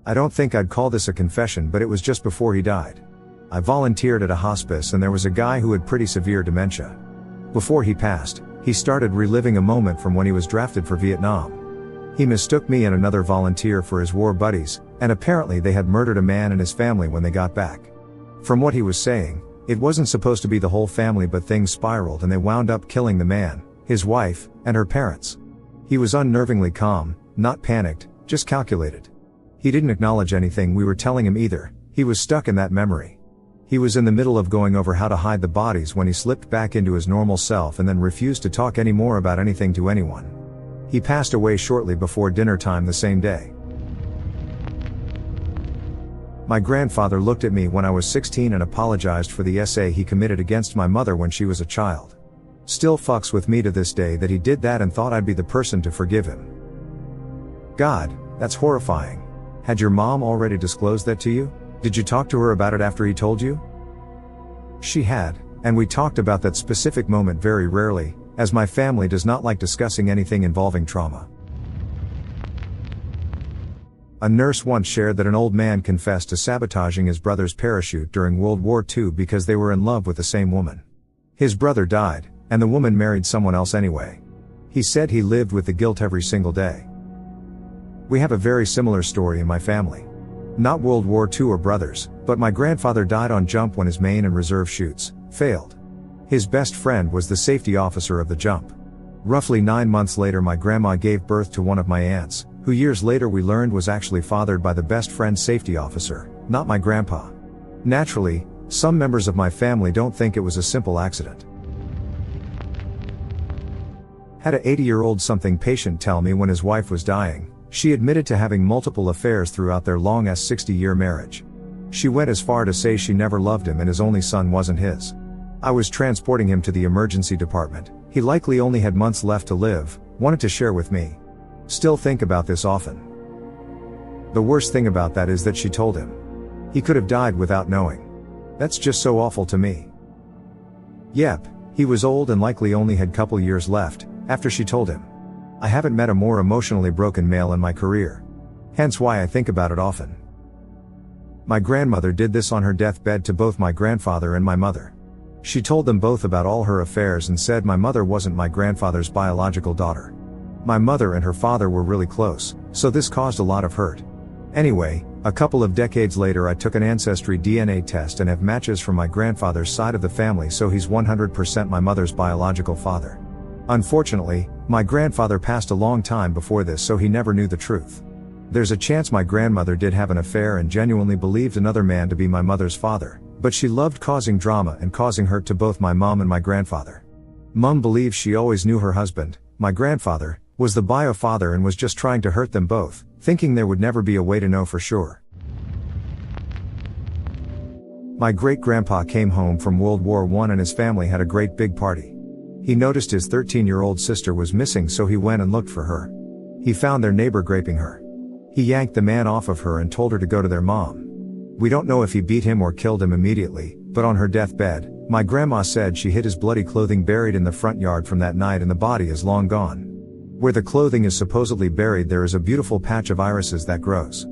I don't think I'd call this a confession, but it was just before he died. I volunteered at a hospice and there was a guy who had pretty severe dementia. Before he passed, he started reliving a moment from when he was drafted for Vietnam. He mistook me and another volunteer for his war buddies, and apparently they had murdered a man and his family when they got back. From what he was saying, it wasn't supposed to be the whole family, but things spiraled and they wound up killing the man, his wife, and her parents. He was unnervingly calm, not panicked, just calculated. He didn't acknowledge anything we were telling him either. He was stuck in that memory. He was in the middle of going over how to hide the bodies when he slipped back into his normal self and then refused to talk anymore about anything to anyone. He passed away shortly before dinner time the same day. My grandfather looked at me when I was 16 and apologized for the essay he committed against my mother when she was a child. Still fucks with me to this day that he did that and thought I'd be the person to forgive him. God, that's horrifying. Had your mom already disclosed that to you? Did you talk to her about it after he told you? She had, and we talked about that specific moment very rarely, as my family does not like discussing anything involving trauma. A nurse once shared that an old man confessed to sabotaging his brother's parachute during World War II because they were in love with the same woman. His brother died, and the woman married someone else anyway. He said he lived with the guilt every single day. We have a very similar story in my family. Not World War II or brothers, but my grandfather died on jump when his main and reserve chutes failed. His best friend was the safety officer of the jump. Roughly 9 months later, my grandma gave birth to one of my aunts, who years later we learned was actually fathered by the best friend's safety officer, not my grandpa. Naturally, some members of my family don't think it was a simple accident. Had a 80-year-old something patient tell me when his wife was dying, she admitted to having multiple affairs throughout their long-ass 60-year marriage. She went as far to say she never loved him and his only son wasn't his. I was transporting him to the emergency department. He likely only had months left to live, wanted to share with me. Still think about this often. The worst thing about that is that she told him. He could have died without knowing. That's just so awful to me. Yep, he was old and likely only had couple years left, after she told him. I haven't met a more emotionally broken male in my career. Hence why I think about it often. My grandmother did this on her deathbed to both my grandfather and my mother. She told them both about all her affairs and said my mother wasn't my grandfather's biological daughter. My mother and her father were really close, so this caused a lot of hurt. Anyway, a couple of decades later I took an ancestry DNA test and have matches from my grandfather's side of the family, so he's 100% my mother's biological father. Unfortunately, my grandfather passed a long time before this, so he never knew the truth. There's a chance my grandmother did have an affair and genuinely believed another man to be my mother's father, but she loved causing drama and causing hurt to both my mom and my grandfather. Mom believes she always knew her husband, my grandfather, was the bio father and was just trying to hurt them both, thinking there would never be a way to know for sure. My great-grandpa came home from World War I and his family had a great big party. He noticed his 13-year-old sister was missing, so he went and looked for her. He found their neighbor raping her. He yanked the man off of her and told her to go to their mom. We don't know if he beat him or killed him immediately, but on her deathbed, my grandma said she hid his bloody clothing buried in the front yard from that night and the body is long gone. Where the clothing is supposedly buried there is a beautiful patch of irises that grows.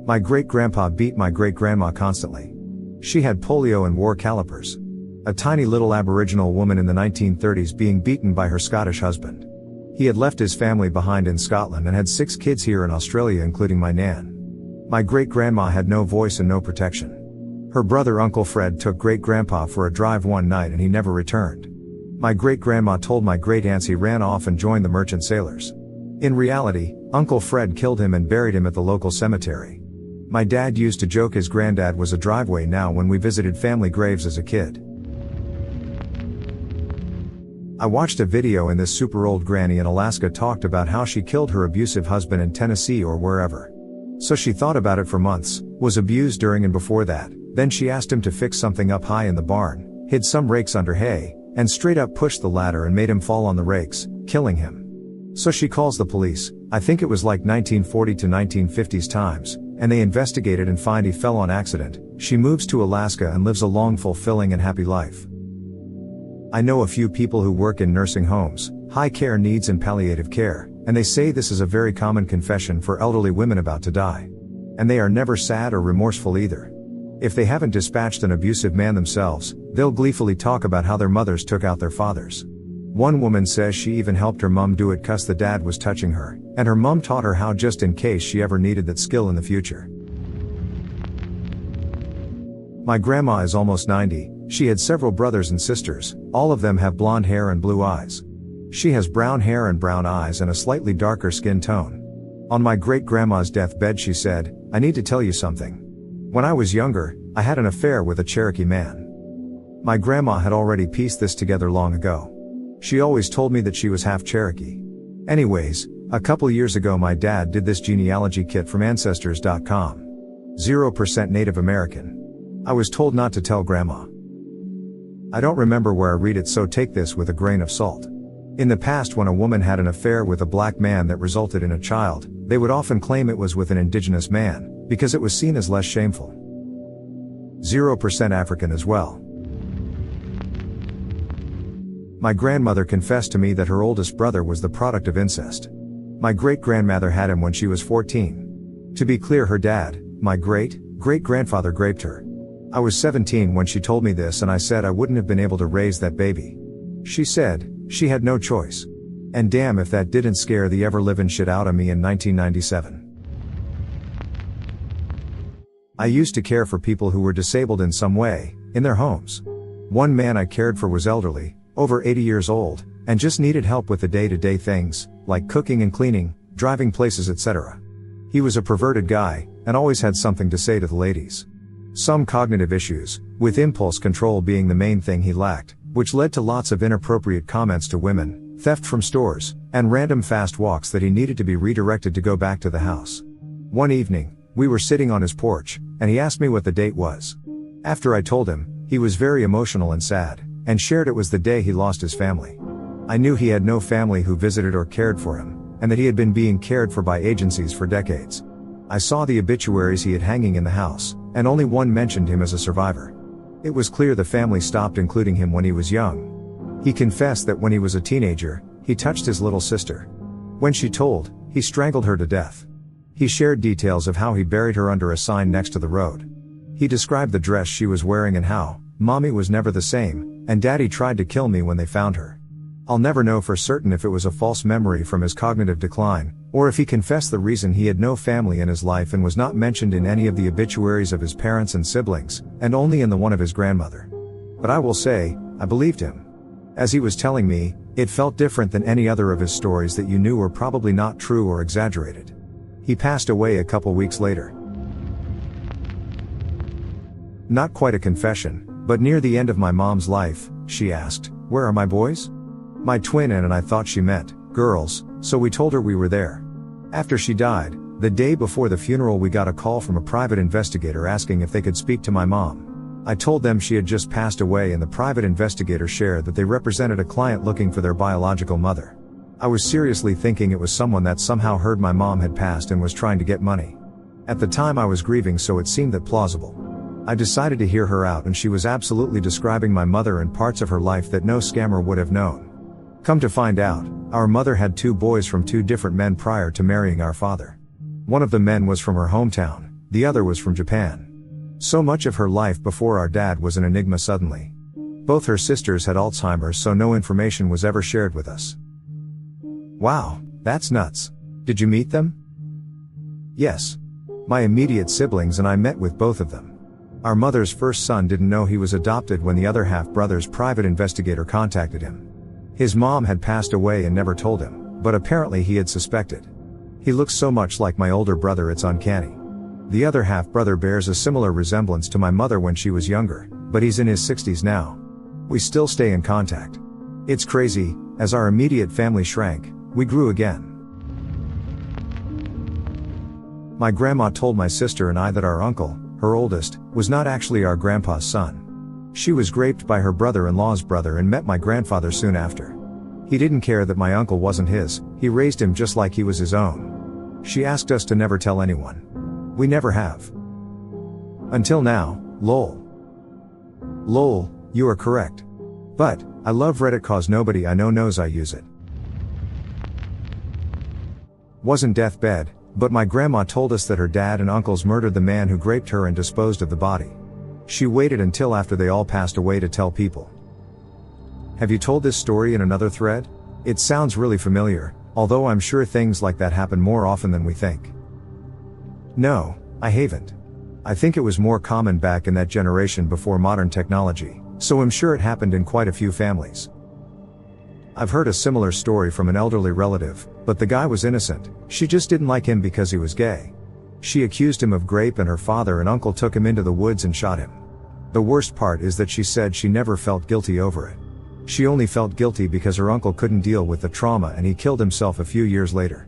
My great-grandpa beat my great-grandma constantly. She had polio and wore calipers. A tiny little Aboriginal woman in the 1930s being beaten by her Scottish husband. He had left his family behind in Scotland and had 6 kids here in Australia, including my nan. My great-grandma had no voice and no protection. Her brother Uncle Fred took great-grandpa for a drive one night and he never returned. My great-grandma told my great-aunts he ran off and joined the merchant sailors. In reality, Uncle Fred killed him and buried him at the local cemetery. My dad used to joke his granddad was a driveway now when we visited family graves as a kid. I watched a video and this super old granny in Alaska talked about how she killed her abusive husband in Tennessee or wherever. So she thought about it for months, was abused during and before that, then she asked him to fix something up high in the barn, hid some rakes under hay, and straight up pushed the ladder and made him fall on the rakes, killing him. So she calls the police, I think it was like 1940 to 1950s times, and they investigated and find he fell on accident. She moves to Alaska and lives a long, fulfilling and happy life. I know a few people who work in nursing homes, high care needs and palliative care, and they say this is a very common confession for elderly women about to die. And they are never sad or remorseful either. If they haven't dispatched an abusive man themselves, they'll gleefully talk about how their mothers took out their fathers. One woman says she even helped her mom do it 'cause the dad was touching her, and her mom taught her how just in case she ever needed that skill in the future. My grandma is almost 90, she had several brothers and sisters, all of them have blonde hair and blue eyes. She has brown hair and brown eyes and a slightly darker skin tone. On my great-grandma's deathbed she said, "I need to tell you something. When I was younger, I had an affair with a Cherokee man." My grandma had already pieced this together long ago. She always told me that she was half Cherokee. Anyways, a couple years ago my dad did this genealogy kit from Ancestors.com. 0% Native American. I was told not to tell grandma. I don't remember where I read it, so take this with a grain of salt. In the past, when a woman had an affair with a black man that resulted in a child, they would often claim it was with an indigenous man, because it was seen as less shameful. 0% African as well. My grandmother confessed to me that her oldest brother was the product of incest. My great-grandmother had him when she was 14. To be clear, her dad, my great-great-grandfather, raped her. I was 17 when she told me this, and I said I wouldn't have been able to raise that baby. She said she had no choice. And damn if that didn't scare the ever-living shit out of me in 1997. I used to care for people who were disabled in some way, in their homes. One man I cared for was elderly, over 80 years old, and just needed help with the day-to-day things, like cooking and cleaning, driving places, etc. He was a perverted guy, and always had something to say to the ladies. Some cognitive issues, with impulse control being the main thing he lacked, which led to lots of inappropriate comments to women, theft from stores, and random fast walks that he needed to be redirected to go back to the house. One evening, we were sitting on his porch, and he asked me what the date was. After I told him, he was very emotional and sad, and shared it was the day he lost his family. I knew he had no family who visited or cared for him, and that he had been being cared for by agencies for decades. I saw the obituaries he had hanging in the house, and only one mentioned him as a survivor. It was clear the family stopped including him when he was young. He confessed that when he was a teenager, he touched his little sister. When she told, he strangled her to death. He shared details of how he buried her under a sign next to the road. He described the dress she was wearing and how, "Mommy was never the same, and Daddy tried to kill me when they found her." I'll never know for certain if it was a false memory from his cognitive decline, or if he confessed the reason he had no family in his life and was not mentioned in any of the obituaries of his parents and siblings, and only in the one of his grandmother. But I will say, I believed him. As he was telling me, it felt different than any other of his stories that you knew were probably not true or exaggerated. He passed away a couple weeks later. Not quite a confession, but near the end of my mom's life, she asked, "Where are my boys?" My twin and I thought she meant girls, so we told her we were there. After she died, the day before the funeral, we got a call from a private investigator asking if they could speak to my mom. I told them she had just passed away, and the private investigator shared that they represented a client looking for their biological mother. I was seriously thinking it was someone that somehow heard my mom had passed and was trying to get money. At the time I was grieving, so it seemed that plausible. I decided to hear her out, and she was absolutely describing my mother and parts of her life that no scammer would have known. Come to find out, our mother had 2 boys from 2 different men prior to marrying our father. One of the men was from her hometown, the other was from Japan. So much of her life before our dad was an enigma suddenly. Both her sisters had Alzheimer's, so no information was ever shared with us. Wow, that's nuts. Did you meet them? Yes. My immediate siblings and I met with both of them. Our mother's first son didn't know he was adopted when the other half-brother's private investigator contacted him. His mom had passed away and never told him, but apparently he had suspected. He looks so much like my older brother it's uncanny. The other half-brother bears a similar resemblance to my mother when she was younger, but he's in his 60s now. We still stay in contact. It's crazy, as our immediate family shrank, we grew again. My grandma told my sister and I that our uncle, her oldest, was not actually our grandpa's son. She was raped by her brother-in-law's brother and met my grandfather soon after. He didn't care that my uncle wasn't his, he raised him just like he was his own. She asked us to never tell anyone. We never have. Until now, lol. Lol, you are correct. But, I love Reddit cause nobody I know knows I use it. Wasn't deathbed, but my grandma told us that her dad and uncles murdered the man who raped her and disposed of the body. She waited until after they all passed away to tell people. Have you told this story in another thread? It sounds really familiar, although I'm sure things like that happen more often than we think. No, I haven't. I think it was more common back in that generation before modern technology, so I'm sure it happened in quite a few families. I've heard a similar story from an elderly relative, but the guy was innocent. She just didn't like him because he was gay. She accused him of rape and her father and uncle took him into the woods and shot him. The worst part is that she said she never felt guilty over it. She only felt guilty because her uncle couldn't deal with the trauma and he killed himself a few years later.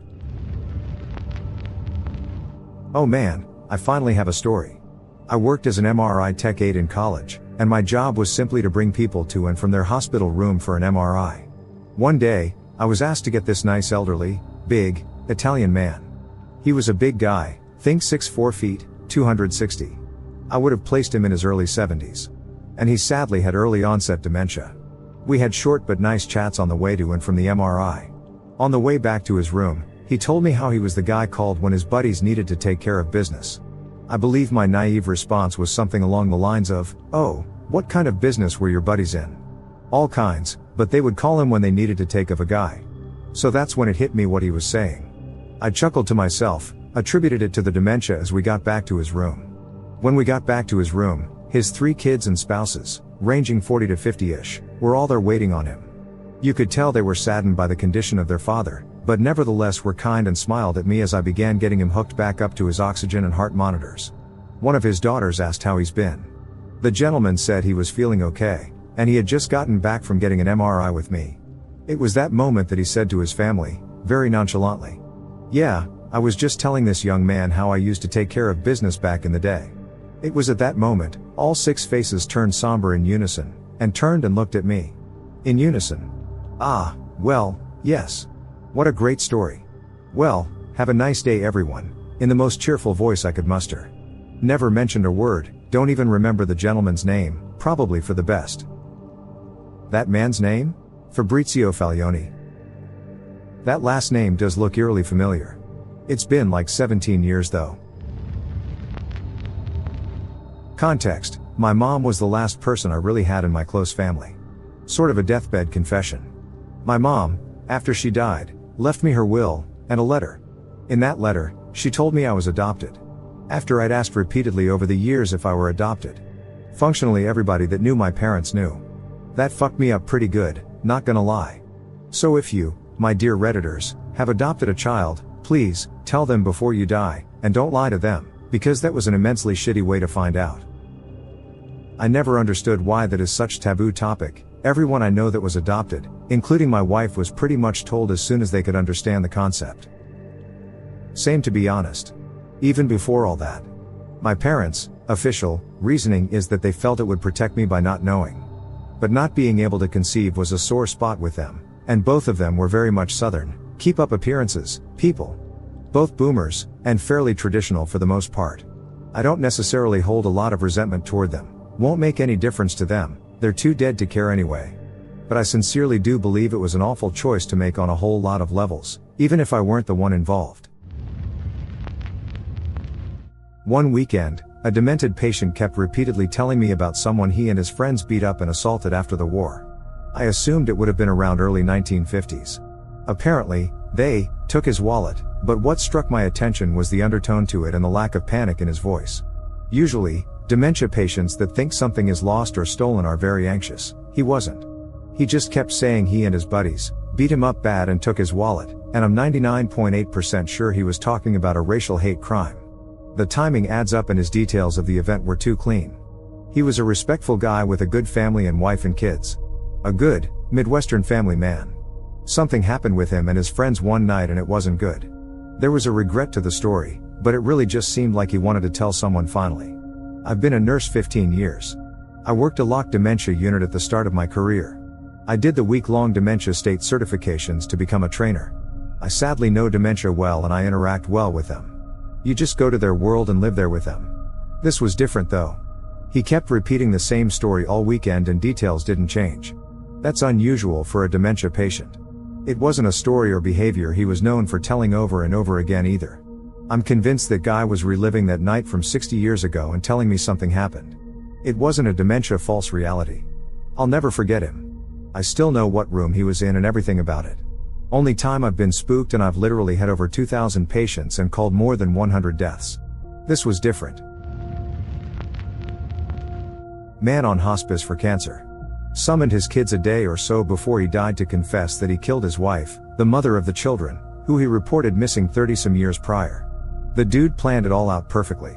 Oh man, I finally have a story. I worked as an MRI tech aide in college, and my job was simply to bring people to and from their hospital room for an MRI. One day, I was asked to get this nice elderly, big, Italian man. He was a big guy, think 6'4 feet, 260. I would have placed him in his early 70s. And he sadly had early onset dementia. We had short but nice chats on the way to and from the MRI. On the way back to his room, he told me how he was the guy called when his buddies needed to take care of business. I believe my naive response was something along the lines of, "Oh, what kind of business were your buddies in?" All kinds, but they would call him when they needed to take of a guy. So that's when it hit me what he was saying. I chuckled to myself, attributed it to the dementia as we got back to his room. When we got back to his room, his 3 kids and spouses, ranging 40 to 50-ish, were all there waiting on him. You could tell they were saddened by the condition of their father, but nevertheless were kind and smiled at me as I began getting him hooked back up to his oxygen and heart monitors. One of his daughters asked how he's been. The gentleman said he was feeling okay, and he had just gotten back from getting an MRI with me. It was that moment that he said to his family, very nonchalantly, "Yeah, I was just telling this young man how I used to take care of business back in the day." It was at that moment, all 6 faces turned somber in unison, and turned and looked at me. In unison. Ah, well, yes. What a great story. Well, have a nice day everyone, in the most cheerful voice I could muster. Never mentioned a word, don't even remember the gentleman's name, probably for the best. That man's name? Fabrizio Faglioni. That last name does look eerily familiar. It's been like 17 years though. Context: my mom was the last person I really had in my close family. Sort of a deathbed confession. My mom, after she died, left me her will, and a letter. In that letter, she told me I was adopted. After I'd asked repeatedly over the years if I were adopted. Functionally everybody that knew my parents knew. That fucked me up pretty good, not gonna lie. So if you, my dear Redditors, have adopted a child, please, tell them before you die, and don't lie to them, because that was an immensely shitty way to find out. I never understood why that is such a taboo topic. Everyone I know that was adopted, including my wife, was pretty much told as soon as they could understand the concept. Same to be honest. Even before all that. My parents' official reasoning is that they felt it would protect me by not knowing. But not being able to conceive was a sore spot with them, and both of them were very much Southern, keep up appearances, people. Both boomers, and fairly traditional for the most part. I don't necessarily hold a lot of resentment toward them, won't make any difference to them, they're too dead to care anyway. But I sincerely do believe it was an awful choice to make on a whole lot of levels, even if I weren't the one involved. One weekend, a demented patient kept repeatedly telling me about someone he and his friends beat up and assaulted after the war. I assumed it would have been around early 1950s. Apparently, they took his wallet, but what struck my attention was the undertone to it and the lack of panic in his voice. Usually, dementia patients that think something is lost or stolen are very anxious. He wasn't. He just kept saying he and his buddies beat him up bad and took his wallet, and I'm 99.8% sure he was talking about a racial hate crime. The timing adds up and his details of the event were too clean. He was a respectful guy with a good family and wife and kids. A good, Midwestern family man. Something happened with him and his friends one night and it wasn't good. There was a regret to the story, but it really just seemed like he wanted to tell someone finally. I've been a nurse 15 years. I worked a locked dementia unit at the start of my career. I did the week-long dementia state certifications to become a trainer. I sadly know dementia well and I interact well with them. You just go to their world and live there with them. This was different though. He kept repeating the same story all weekend and details didn't change. That's unusual for a dementia patient. It wasn't a story or behavior he was known for telling over and over again either. I'm convinced that guy was reliving that night from 60 years ago and telling me something happened. It wasn't a dementia false reality. I'll never forget him. I still know what room he was in and everything about it. Only time I've been spooked, and I've literally had over 2,000 patients and called more than 100 deaths. This was different. Man on hospice for cancer. Summoned his kids a day or so before he died to confess that he killed his wife, the mother of the children, who he reported missing 30-some years prior. The dude planned it all out perfectly.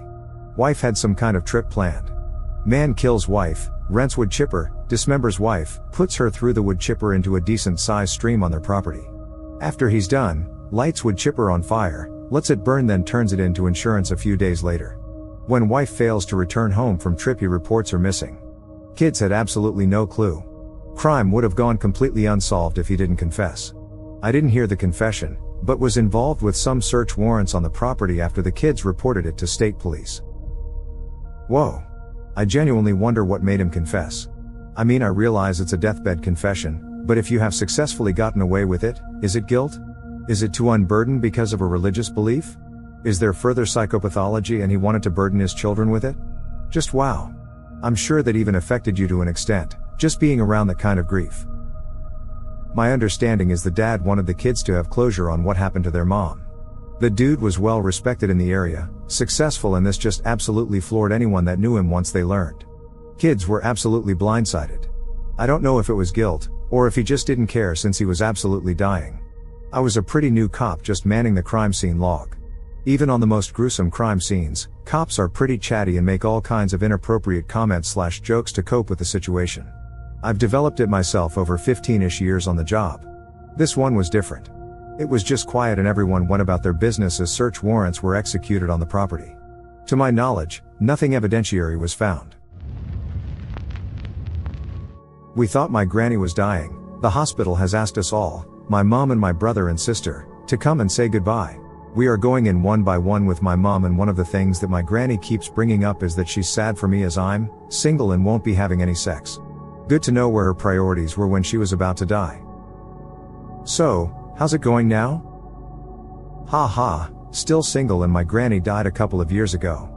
Wife had some kind of trip planned. Man kills wife, rents wood chipper, dismembers wife, puts her through the wood chipper into a decent-sized stream on their property. After he's done, lights wood chipper on fire, lets it burn, then turns it into insurance a few days later. When wife fails to return home from trip, he reports her missing. Kids had absolutely no clue. Crime would have gone completely unsolved if he didn't confess. I didn't hear the confession, but was involved with some search warrants on the property after the kids reported it to state police. Whoa. I genuinely wonder what made him confess. I mean, I realize it's a deathbed confession, but if you have successfully gotten away with it, is it guilt? Is it to unburden because of a religious belief? Is there further psychopathology and he wanted to burden his children with it? Just wow. I'm sure that even affected you to an extent, just being around that kind of grief. My understanding is the dad wanted the kids to have closure on what happened to their mom. The dude was well respected in the area, successful, and this just absolutely floored anyone that knew him once they learned. Kids were absolutely blindsided. I don't know if it was guilt, or if he just didn't care since he was absolutely dying. I was a pretty new cop just manning the crime scene log. Even on the most gruesome crime scenes, cops are pretty chatty and make all kinds of inappropriate comments/jokes to cope with the situation. I've developed it myself over 15-ish years on the job. This one was different. It was just quiet and everyone went about their business as search warrants were executed on the property. To my knowledge, nothing evidentiary was found. We thought my granny was dying. The hospital has asked us all, my mom and my brother and sister, to come and say goodbye. We are going in one by one with my mom, and one of the things that my granny keeps bringing up is that she's sad for me as I'm single and won't be having any sex. Good to know where her priorities were when she was about to die. So, how's it going now? Ha ha, still single, and my granny died a couple of years ago.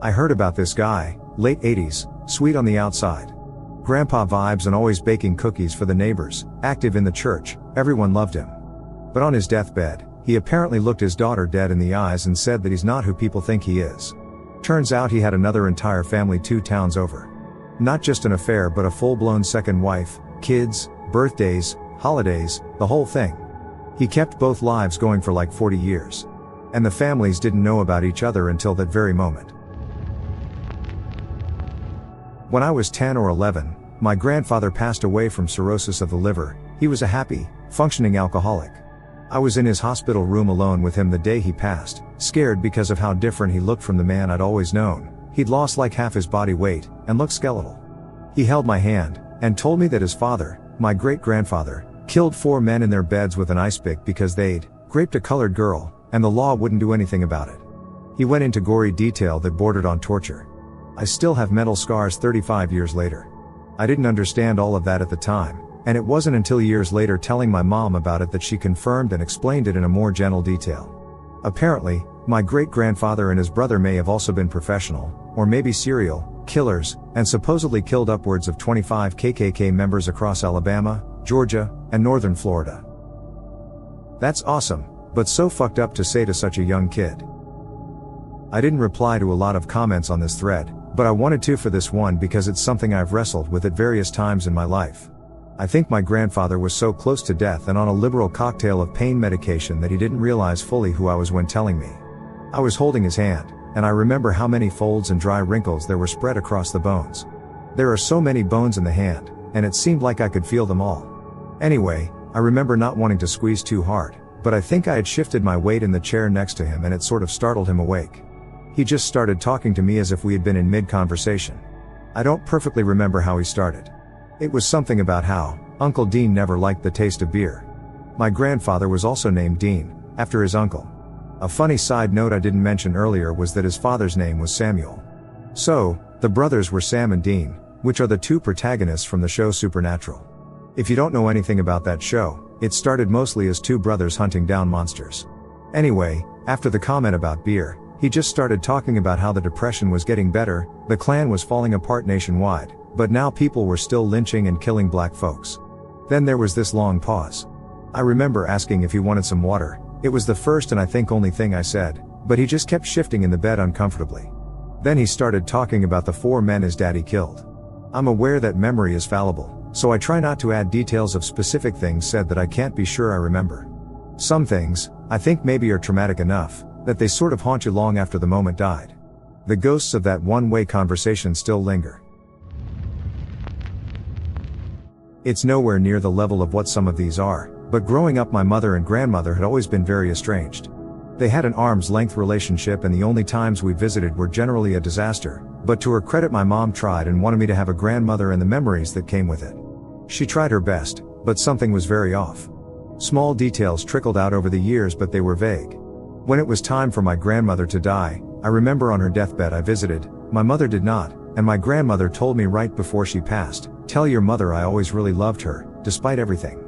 I heard about this guy, late 80s, sweet on the outside. Grandpa vibes and always baking cookies for the neighbors, active in the church, everyone loved him. But on his deathbed, he apparently looked his daughter dead in the eyes and said that he's not who people think he is. Turns out he had another entire family 2 towns over. Not just an affair, but a full-blown second wife, kids, birthdays, holidays, the whole thing. He kept both lives going for like 40 years. And the families didn't know about each other until that very moment. When I was 10 or 11, my grandfather passed away from cirrhosis of the liver. He was a happy, functioning alcoholic. I was in his hospital room alone with him the day he passed, scared because of how different he looked from the man I'd always known. He'd lost like half his body weight, and looked skeletal. He held my hand, and told me that his father, my great-grandfather, killed 4 men in their beds with an ice pick because they'd raped a colored girl, and the law wouldn't do anything about it. He went into gory detail that bordered on torture. I still have mental scars 35 years later. I didn't understand all of that at the time, and it wasn't until years later telling my mom about it that she confirmed and explained it in a more gentle detail. Apparently, my great-grandfather and his brother may have also been professional, or maybe serial killers, and supposedly killed upwards of 25 KKK members across Alabama, Georgia, and northern Florida. That's awesome, but so fucked up to say to such a young kid. I didn't reply to a lot of comments on this thread, but I wanted to for this one because it's something I've wrestled with at various times in my life. I think my grandfather was so close to death and on a liberal cocktail of pain medication that he didn't realize fully who I was when telling me. I was holding his hand, and I remember how many folds and dry wrinkles there were spread across the bones. There are so many bones in the hand, and it seemed like I could feel them all. Anyway, I remember not wanting to squeeze too hard, but I think I had shifted my weight in the chair next to him and it sort of startled him awake. He just started talking to me as if we had been in mid-conversation. I don't perfectly remember how he started. It was something about how Uncle Dean never liked the taste of beer. My grandfather was also named Dean, after his uncle. A funny side note I didn't mention earlier was that his father's name was Samuel. So, the brothers were Sam and Dean, which are the 2 protagonists from the show Supernatural. If you don't know anything about that show, it started mostly as two brothers hunting down monsters. Anyway, after the comment about beer, he just started talking about how the depression was getting better, the Klan was falling apart nationwide, but now people were still lynching and killing black folks. Then there was this long pause. I remember asking if he wanted some water. It was the first and I think only thing I said, but he just kept shifting in the bed uncomfortably. Then he started talking about the 4 men his daddy killed. I'm aware that memory is fallible, so I try not to add details of specific things said that I can't be sure I remember. Some things, I think maybe are traumatic enough, that they sort of haunt you long after the moment died. The ghosts of that one-way conversation still linger. It's nowhere near the level of what some of these are, but growing up my mother and grandmother had always been very estranged. They had an arm's-length relationship and the only times we visited were generally a disaster, but to her credit my mom tried and wanted me to have a grandmother and the memories that came with it. She tried her best, but something was very off. Small details trickled out over the years but they were vague. When it was time for my grandmother to die, I remember on her deathbed I visited, my mother did not, and my grandmother told me right before she passed, "Tell your mother I always really loved her, despite everything."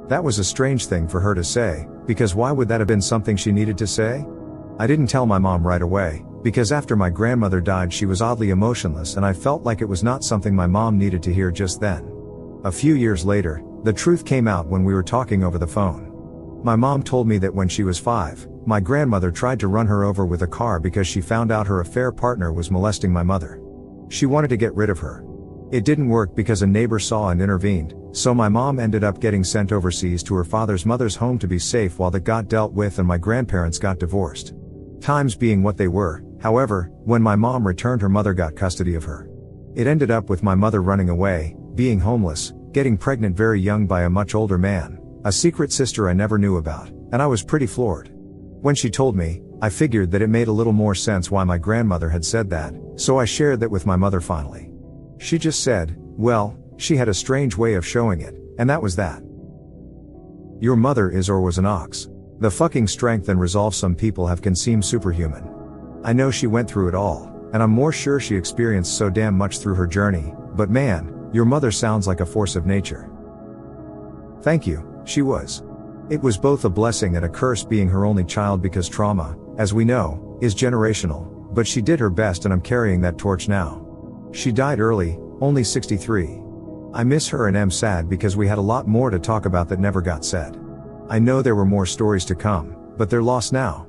That was a strange thing for her to say, because why would that have been something she needed to say? I didn't tell my mom right away, because after my grandmother died she was oddly emotionless and I felt like it was not something my mom needed to hear just then. A few years later, the truth came out when we were talking over the phone. My mom told me that when she was 5, my grandmother tried to run her over with a car because she found out her affair partner was molesting my mother. She wanted to get rid of her. It didn't work because a neighbor saw and intervened, so my mom ended up getting sent overseas to her father's mother's home to be safe while that got dealt with and my grandparents got divorced. Times being what they were, however, when my mom returned her mother got custody of her. It ended up with my mother running away, being homeless, getting pregnant very young by a much older man, a secret sister I never knew about, and I was pretty floored. When she told me, I figured that it made a little more sense why my grandmother had said that, so I shared that with my mother finally. She just said, well, she had a strange way of showing it, and that was that. Your mother is or was an ox. The fucking strength and resolve some people have can seem superhuman. I know she went through it all, and I'm more sure she experienced so damn much through her journey, but man, your mother sounds like a force of nature. Thank you, she was. It was both a blessing and a curse being her only child because trauma, as we know, is generational, but she did her best and I'm carrying that torch now. She died early, only 63. I miss her and am sad because we had a lot more to talk about that never got said. I know there were more stories to come, but they're lost now.